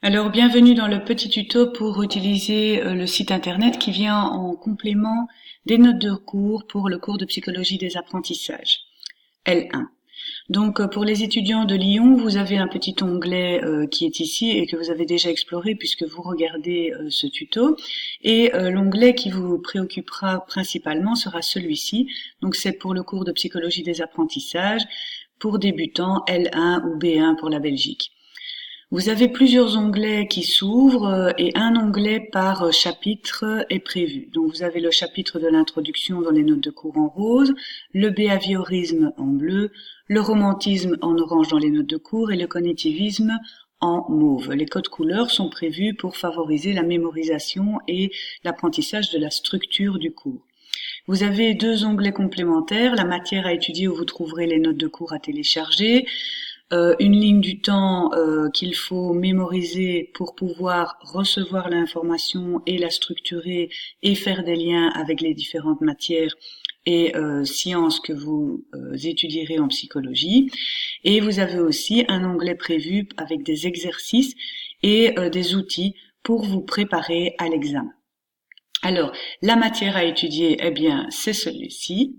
Alors, bienvenue dans le petit tuto pour utiliser le site internet qui vient en complément des notes de cours pour le cours de psychologie des apprentissages, L1. Donc, pour les étudiants de Lyon, vous avez un petit onglet qui est ici et que vous avez déjà exploré puisque vous regardez ce tuto. Et l'onglet qui vous préoccupera principalement sera celui-ci. Donc, c'est pour le cours de psychologie des apprentissages pour débutants L1 ou B1 pour la Belgique. Vous avez plusieurs onglets qui s'ouvrent et un onglet par chapitre est prévu. Donc vous avez le chapitre de l'introduction dans les notes de cours en rose, le behaviorisme en bleu, le romantisme en orange dans les notes de cours et le cognitivisme en mauve. Les codes couleurs sont prévus pour favoriser la mémorisation et l'apprentissage de la structure du cours. Vous avez deux onglets complémentaires, la matière à étudier où vous trouverez les notes de cours à télécharger, une ligne du temps qu'il faut mémoriser pour pouvoir recevoir l'information et la structurer et faire des liens avec les différentes matières et sciences que vous étudierez en psychologie. Et vous avez aussi un onglet prévu avec des exercices et des outils pour vous préparer à l'examen. Alors, la matière à étudier, eh bien, c'est celui-ci.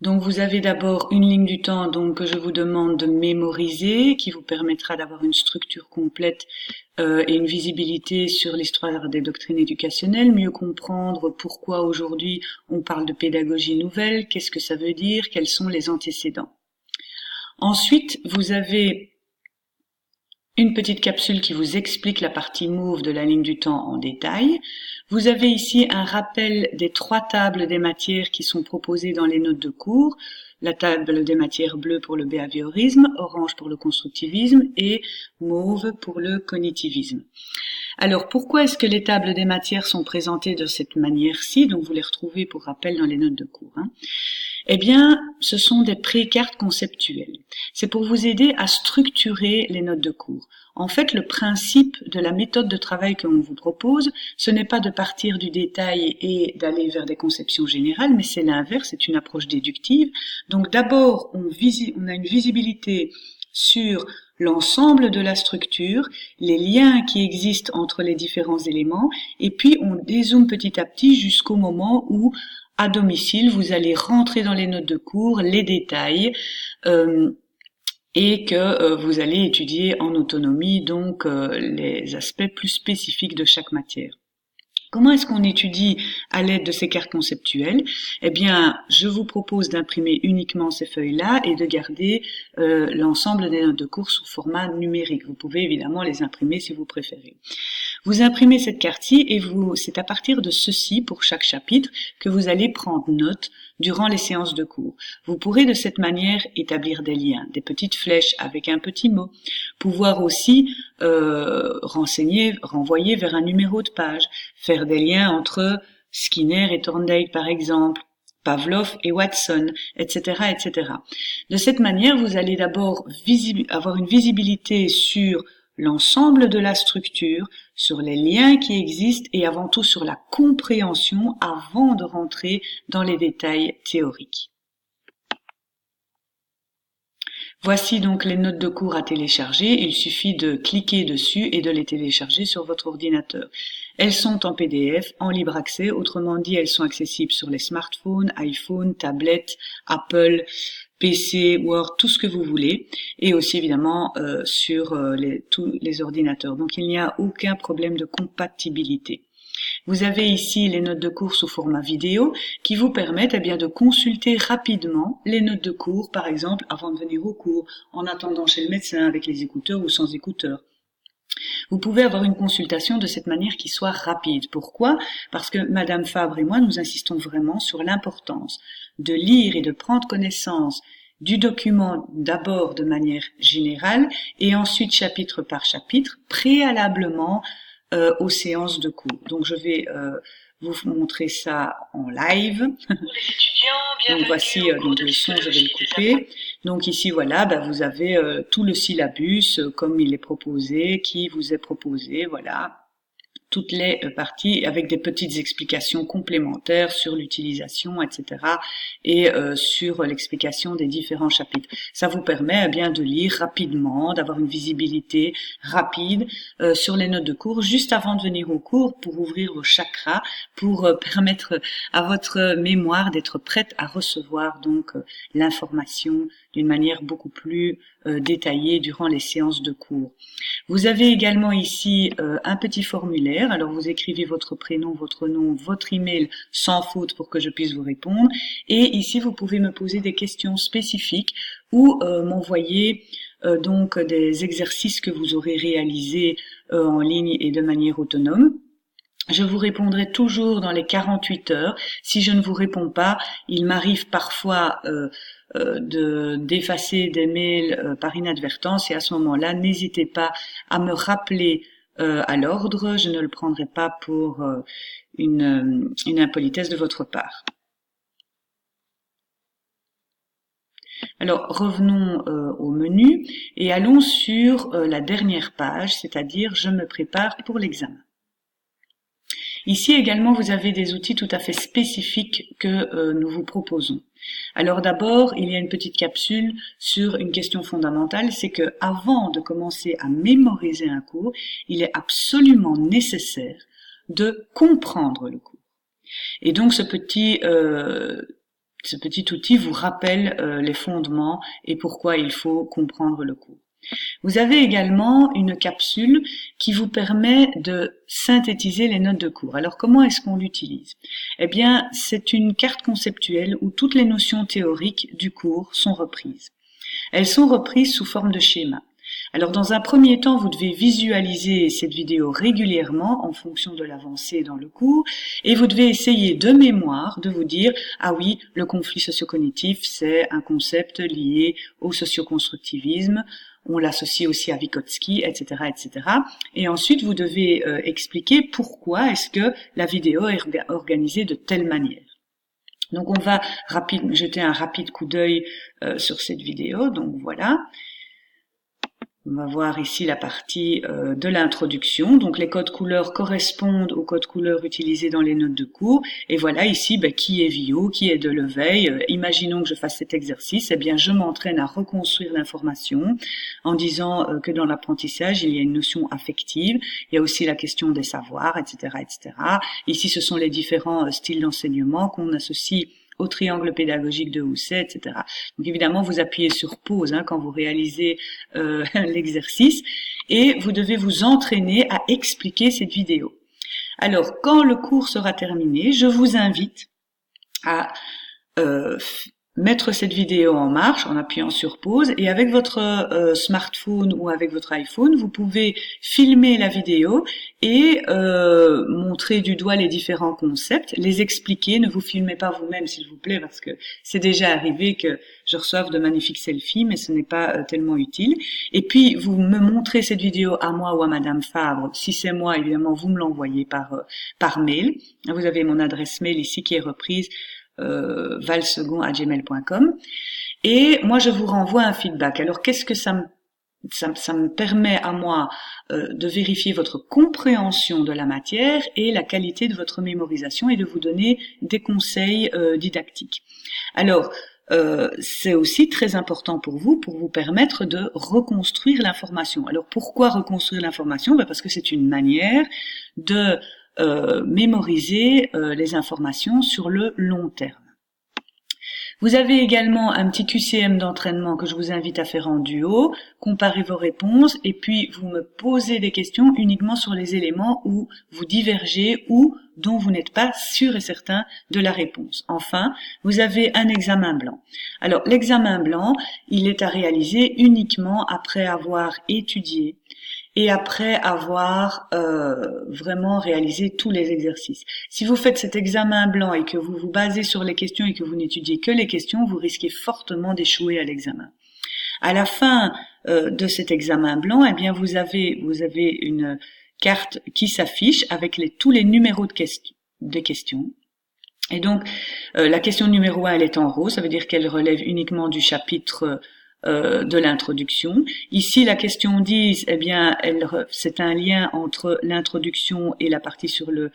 Donc vous avez d'abord une ligne du temps que je vous demande de mémoriser, qui vous permettra d'avoir une structure complète et une visibilité sur l'histoire des doctrines éducationnelles, mieux comprendre pourquoi aujourd'hui on parle de pédagogie nouvelle, qu'est-ce que ça veut dire, quels sont les antécédents. Ensuite, vous avez une petite capsule qui vous explique la partie mauve de la ligne du temps en détail. Vous avez ici un rappel des trois tables des matières qui sont proposées dans les notes de cours. La table des matières bleues pour le behaviorisme, orange pour le constructivisme et mauve pour le cognitivisme. Alors, pourquoi est-ce que les tables des matières sont présentées de cette manière-ci? Donc, vous les retrouvez pour rappel dans les notes de cours. Eh bien, ce sont des pré-cartes conceptuelles. C'est pour vous aider à structurer les notes de cours. En fait, le principe de la méthode de travail qu'on vous propose, ce n'est pas de partir du détail et d'aller vers des conceptions générales, mais c'est l'inverse, c'est une approche déductive. Donc d'abord, on a une visibilité sur l'ensemble de la structure, les liens qui existent entre les différents éléments, et puis on dézoome petit à petit jusqu'au moment où, à domicile, vous allez rentrer dans les notes de cours, les détails, et que vous allez étudier en autonomie donc les aspects plus spécifiques de chaque matière. Comment est-ce qu'on étudie à l'aide de ces cartes conceptuelles? Eh bien, je vous propose d'imprimer uniquement ces feuilles-là et de garder l'ensemble des notes de cours sous format numérique. Vous pouvez évidemment les imprimer si vous préférez. Vous imprimez cette carte-ci et c'est à partir de ceci, pour chaque chapitre, que vous allez prendre note durant les séances de cours. Vous pourrez de cette manière établir des liens, des petites flèches avec un petit mot, pouvoir aussi renvoyer vers un numéro de page, faire des liens entre Skinner et Thorndike par exemple, Pavlov et Watson, etc., etc. De cette manière, vous allez d'abord avoir une visibilité sur l'ensemble de la structure, sur les liens qui existent et avant tout sur la compréhension avant de rentrer dans les détails théoriques. Voici donc les notes de cours à télécharger. Il suffit de cliquer dessus et de les télécharger sur votre ordinateur. Elles sont en PDF, en libre accès, autrement dit, elles sont accessibles sur les smartphones, iPhone, tablettes, Apple, PC, Word, tout ce que vous voulez, et aussi évidemment sur tous les ordinateurs. Donc il n'y a aucun problème de compatibilité. Vous avez ici les notes de cours sous format vidéo qui vous permettent bien de consulter rapidement les notes de cours, par exemple avant de venir au cours, en attendant chez le médecin avec les écouteurs ou sans écouteurs. Vous pouvez avoir une consultation de cette manière qui soit rapide. Pourquoi? Parce que Madame Fabre et moi, nous insistons vraiment sur l'importance de lire et de prendre connaissance du document d'abord de manière générale et ensuite chapitre par chapitre, préalablement aux séances de cours. Donc je vais vous montrer ça en live. Pour les étudiants, Donc voici donc le son, je vais le couper. Donc ici voilà, vous avez tout le syllabus comme il est proposé, qui vous est proposé, voilà. toutes les parties avec des petites explications complémentaires sur l'utilisation, etc. et sur l'explication des différents chapitres. Ça vous permet bien de lire rapidement, d'avoir une visibilité rapide sur les notes de cours juste avant de venir au cours pour ouvrir vos chakras, pour permettre à votre mémoire d'être prête à recevoir donc l'information d'une manière beaucoup plus détaillée durant les séances de cours. Vous avez également ici un petit formulaire. Alors vous écrivez votre prénom, votre nom, votre email sans faute pour que je puisse vous répondre. Et ici vous pouvez me poser des questions spécifiques ou m'envoyer donc des exercices que vous aurez réalisés en ligne et de manière autonome. Je vous répondrai toujours dans les 48 heures. Si je ne vous réponds pas, il m'arrive parfois d'effacer des mails par inadvertance et à ce moment-là, n'hésitez pas à me rappeler à l'ordre. Je ne le prendrai pas pour une impolitesse de votre part. Alors revenons au menu et allons sur la dernière page, c'est-à-dire je me prépare pour l'examen. Ici également, vous avez des outils tout à fait spécifiques que nous vous proposons. Alors d'abord, il y a une petite capsule sur une question fondamentale, c'est que avant de commencer à mémoriser un cours, il est absolument nécessaire de comprendre le cours. Et donc ce petit outil vous rappelle les fondements et pourquoi il faut comprendre le cours. Vous avez également une capsule qui vous permet de synthétiser les notes de cours. Alors comment est-ce qu'on l'utilise? Eh bien, c'est une carte conceptuelle où toutes les notions théoriques du cours sont reprises. Elles sont reprises sous forme de schéma. Alors dans un premier temps, vous devez visualiser cette vidéo régulièrement en fonction de l'avancée dans le cours et vous devez essayer de mémoire de vous dire « Ah oui, le conflit socio-cognitif, c'est un concept lié au socioconstructivisme ». On l'associe aussi à Vygotsky, etc., etc. Et ensuite, vous devez expliquer pourquoi est-ce que la vidéo est organisée de telle manière. Donc, on va jeter un rapide coup d'œil sur cette vidéo. Donc, voilà. On va voir ici la partie de l'introduction. Donc les codes couleurs correspondent aux codes couleurs utilisés dans les notes de cours. Et voilà ici qui est Vio, qui est Deleveille. Imaginons que je fasse cet exercice. Eh bien, je m'entraîne à reconstruire l'information en disant que dans l'apprentissage, il y a une notion affective. Il y a aussi la question des savoirs, etc., etc. Ici, ce sont les différents styles d'enseignement qu'on associe au triangle pédagogique de Housset, etc. Donc évidemment, vous appuyez sur pause quand vous réalisez l'exercice et vous devez vous entraîner à expliquer cette vidéo. Alors, quand le cours sera terminé, je vous invite à mettre cette vidéo en marche en appuyant sur pause et avec votre smartphone ou avec votre iPhone, vous pouvez filmer la vidéo et montrer du doigt les différents concepts, les expliquer. Ne vous filmez pas vous-même s'il vous plaît parce que c'est déjà arrivé que je reçoive de magnifiques selfies mais ce n'est pas tellement utile. Et puis vous me montrez cette vidéo à moi ou à Madame Fabre. Si c'est moi, évidemment, vous me l'envoyez par mail. Vous avez mon adresse mail ici qui est reprise valsecond@gmail.com et moi je vous renvoie un feedback. Alors qu'est-ce que ça me permet à moi de vérifier votre compréhension de la matière et la qualité de votre mémorisation et de vous donner des conseils didactiques. Alors c'est aussi très important pour vous permettre de reconstruire l'information. Alors pourquoi reconstruire l'information? Parce que c'est une manière de mémoriser les informations sur le long terme. Vous avez également un petit QCM d'entraînement que je vous invite à faire en duo, comparer vos réponses et puis vous me posez des questions uniquement sur les éléments où vous divergez ou dont vous n'êtes pas sûr et certain de la réponse. Enfin, vous avez un examen blanc. Alors l'examen blanc, il est à réaliser uniquement après avoir étudié et après avoir vraiment réalisé tous les exercices. Si vous faites cet examen blanc et que vous vous basez sur les questions et que vous n'étudiez que les questions, vous risquez fortement d'échouer à l'examen. À la fin de cet examen blanc, eh bien vous avez une carte qui s'affiche avec tous les numéros des questions. Et donc la question numéro 1, elle est en rose, ça veut dire qu'elle relève uniquement du chapitre de l'introduction. Ici, la question 10, eh bien, c'est un lien entre l'introduction et la partie sur le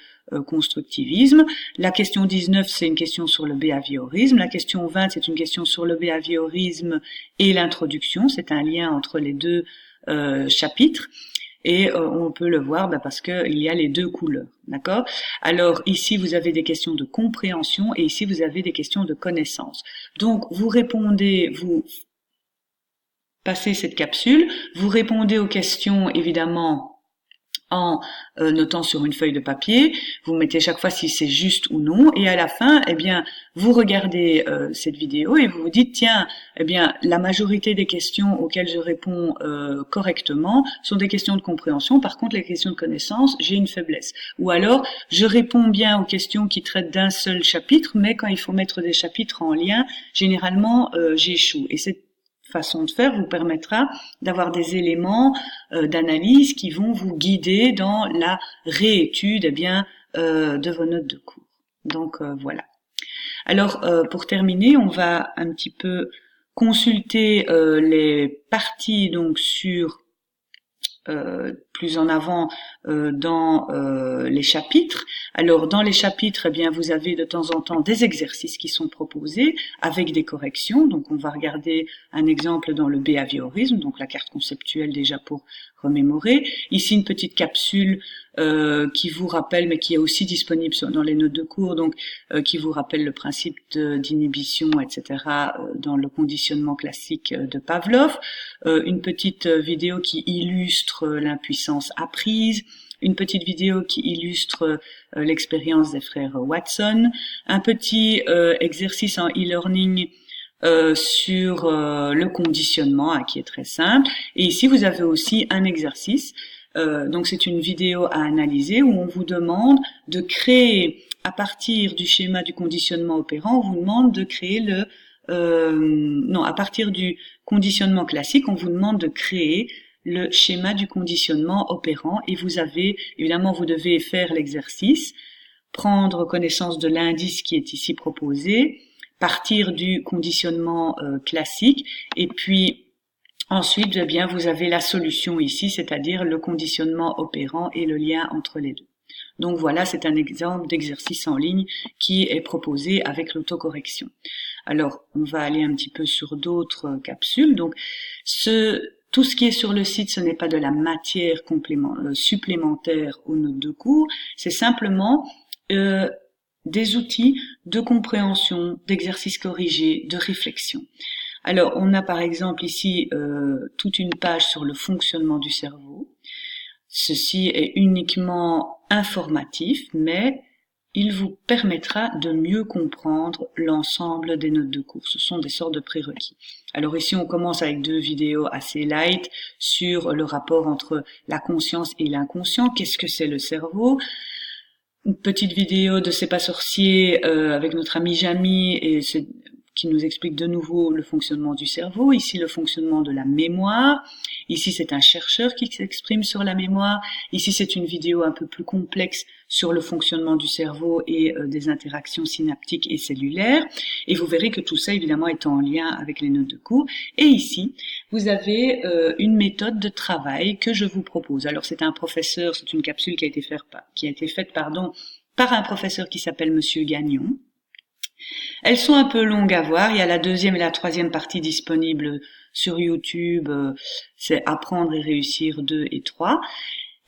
constructivisme. La question 19, c'est une question sur le behaviorisme. La question 20, c'est une question sur le behaviorisme et l'introduction. C'est un lien entre les deux chapitres. Et on peut le voir parce que il y a les deux couleurs, d'accord? Alors ici vous avez des questions de compréhension et ici vous avez des questions de connaissance. Donc vous répondez, vous passez cette capsule, vous répondez aux questions évidemment en notant sur une feuille de papier, vous mettez chaque fois si c'est juste ou non, et à la fin, eh bien, vous regardez cette vidéo et vous vous dites, tiens, eh bien, la majorité des questions auxquelles je réponds correctement sont des questions de compréhension, par contre, les questions de connaissance, j'ai une faiblesse. Ou alors, je réponds bien aux questions qui traitent d'un seul chapitre, mais quand il faut mettre des chapitres en lien, généralement, j'échoue. Et cette façon de faire vous permettra d'avoir des éléments d'analyse qui vont vous guider dans la réétude de vos notes de cours. Donc voilà. Alors pour terminer, on va un petit peu consulter les parties donc sur plus en avant dans les chapitres. Alors dans les chapitres, eh bien vous avez de temps en temps des exercices qui sont proposés avec des corrections. Donc on va regarder un exemple dans le behaviorisme, donc la carte conceptuelle déjà pour remémorer. Ici une petite capsule qui vous rappelle, mais qui est aussi disponible dans les notes de cours, donc qui vous rappelle le principe d'inhibition, etc. Dans le conditionnement classique de Pavlov. Une petite vidéo qui illustre l'impuissance apprise, une petite vidéo qui illustre l'expérience des frères Watson, un petit exercice en e-learning sur le conditionnement qui est très simple. Et ici, vous avez aussi un exercice. Donc, c'est une vidéo à analyser où on vous demande de créer, à partir du schéma du conditionnement opérant, on vous demande de créer à partir du conditionnement classique, on vous demande de créer le schéma du conditionnement opérant et vous devez faire l'exercice, prendre connaissance de l'indice qui est ici proposé, partir du conditionnement classique et puis ensuite, eh bien, vous avez la solution ici, c'est-à-dire le conditionnement opérant et le lien entre les deux. Donc voilà, c'est un exemple d'exercice en ligne qui est proposé avec l'autocorrection. Alors, on va aller un petit peu sur d'autres capsules. Donc, tout ce qui est sur le site, ce n'est pas de la matière supplémentaire aux notes de cours, c'est simplement des outils de compréhension, d'exercices corrigés, de réflexion. Alors, on a par exemple ici toute une page sur le fonctionnement du cerveau. Ceci est uniquement informatif, mais il vous permettra de mieux comprendre l'ensemble des notes de cours. Ce sont des sortes de prérequis. Alors ici, on commence avec deux vidéos assez light sur le rapport entre la conscience et l'inconscient. Qu'est-ce que c'est le cerveau ? Une petite vidéo de C'est pas sorcier avec notre ami Jamy qui nous explique de nouveau le fonctionnement du cerveau. Ici, le fonctionnement de la mémoire. Ici, c'est un chercheur qui s'exprime sur la mémoire. Ici, c'est une vidéo un peu plus complexe sur le fonctionnement du cerveau et des interactions synaptiques et cellulaires. Et vous verrez que tout ça, évidemment, est en lien avec les notes de cours. Et ici, vous avez une méthode de travail que je vous propose. Alors, c'est une capsule qui a été faite par un professeur qui s'appelle Monsieur Gagnon. Elles sont un peu longues à voir. Il y a la deuxième et la troisième partie disponibles sur YouTube. C'est Apprendre et réussir 2 et 3.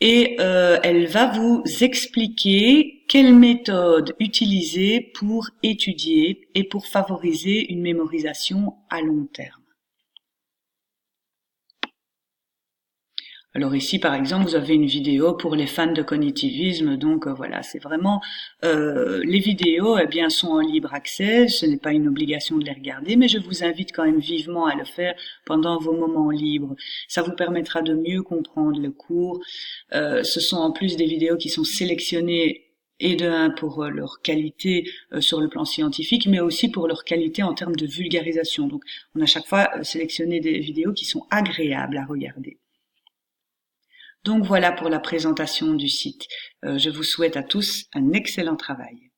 Et elle va vous expliquer quelle méthode utiliser pour étudier et pour favoriser une mémorisation à long terme. Alors ici, par exemple, vous avez une vidéo pour les fans de cognitivisme. Donc voilà, c'est vraiment les vidéos, eh bien, sont en libre accès. Ce n'est pas une obligation de les regarder, mais je vous invite quand même vivement à le faire pendant vos moments libres. Ça vous permettra de mieux comprendre le cours. Ce sont en plus des vidéos qui sont sélectionnées et pour leur qualité sur le plan scientifique, mais aussi pour leur qualité en termes de vulgarisation. Donc, on a chaque fois sélectionné des vidéos qui sont agréables à regarder. Donc voilà pour la présentation du site. Je vous souhaite à tous un excellent travail.